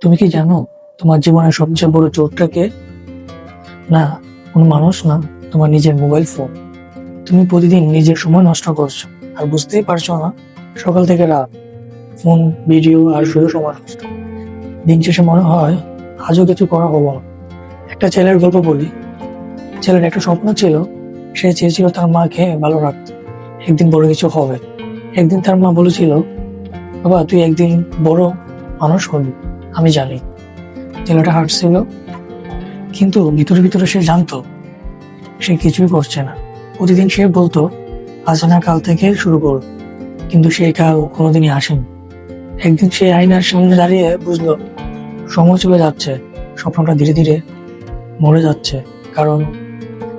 তুমি কি জানো তোমার জীবনের সবচেয়ে বড় চোরটাকে? না, কোনো মানুষ না, তোমার নিজের মোবাইল ফোন। তুমি প্রতিদিন নিজের সময় নষ্ট করছো আর বুঝতেই পারছো না। সকাল থেকে রাত ফোন, ভিডিও আর শুধু সময় নষ্ট। দিন শেষে মনে হয় আজও কিছু করা হলো না। একটা ছেলের গল্প বলি। ছেলের একটা স্বপ্ন ছিল, সে চেয়েছিল তার মাকে ভালো রাখতে, একদিন বড় কিছু হবে। একদিন তার মা বলেছিল, বাবা তুই একদিন বড় মানুষ হবি, আমি জানি। ছেলেটা হাঁটছিল, কিন্তু ভিতরে ভিতরে সে জানতো সে কিছুই করছে না। প্রতিদিন সে বলতো আজ না কাল থেকে শুরু করো, কিন্তু সেই কাল কোনোদিনই আসেনি। একদিন সে আয়নার সামনে দাঁড়িয়ে বুঝলো সময় চলে যাচ্ছে, স্বপ্নটা ধীরে ধীরে মরে যাচ্ছে। কারণ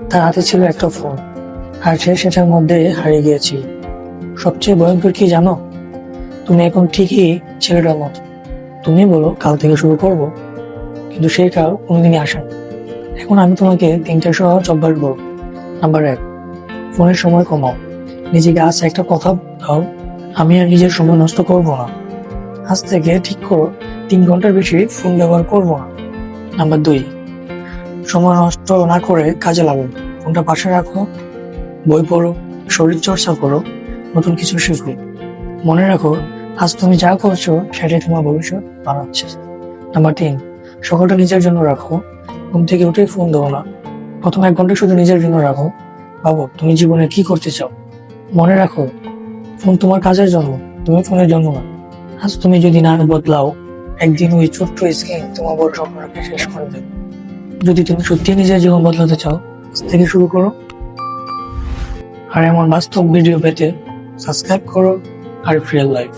তার হাতে ছিল একটা ফোন, আর সে সেটার মধ্যে হারিয়ে গিয়েছিল। সবচেয়ে ভয়ঙ্কর কি জানো? তুমি এখন ঠিকই ছেলেটার মতো, তুমি বলো কাল থেকে শুরু করব, কিন্তু সেই কাল কোনোদিনই আসেনি। এখন আমি তোমাকে তিনটা সহজ অভ্যাস বলবো। নাম্বার 1, ফোনের সময় কমাও। নিজেকে আজ একটা কথা দাও, আমি আর নিজের সময় নষ্ট করব না। আজ থেকে ঠিক করো 3 ঘন্টার বেশি ফোন ব্যবহার করব না। নাম্বার 2, সময় নষ্ট না করে কাজে লাগাও। ফোনটা পাশে রাখো, বই পড়ো, শরীর চর্চা করো, নতুন কিছু শিখো। মনে রাখো, আজ তুমি যা করছো সেটাই তোমার ভবিষ্যৎ বানাচ্ছে। নাম্বার 3, সকালটা নিজের জন্য রাখো। ঘুম থেকে উঠে ফোন দেবো না, প্রথম 1 ঘন্টা শুধু নিজের জন্য রাখো। ভাবো তুমি জীবনে কি করতে চাও। মনে রাখো, ফোন তোমার কাজের জন্য, তুমি ফোনের জন্য না। আজ তুমি যদি না বদলাও, একদিন ওই ছোট্ট স্ক্রিন তোমার বড় স্বপ্নটাকে শেষ করে দেবে। যদি তুমি সত্যি নিজের জীবন বদলাতে চাও, আজ থেকে শুরু করো। আর এমন বাস্তব ভিডিও পেতে সাবস্ক্রাইব করো আর রিয়েল লাইফ।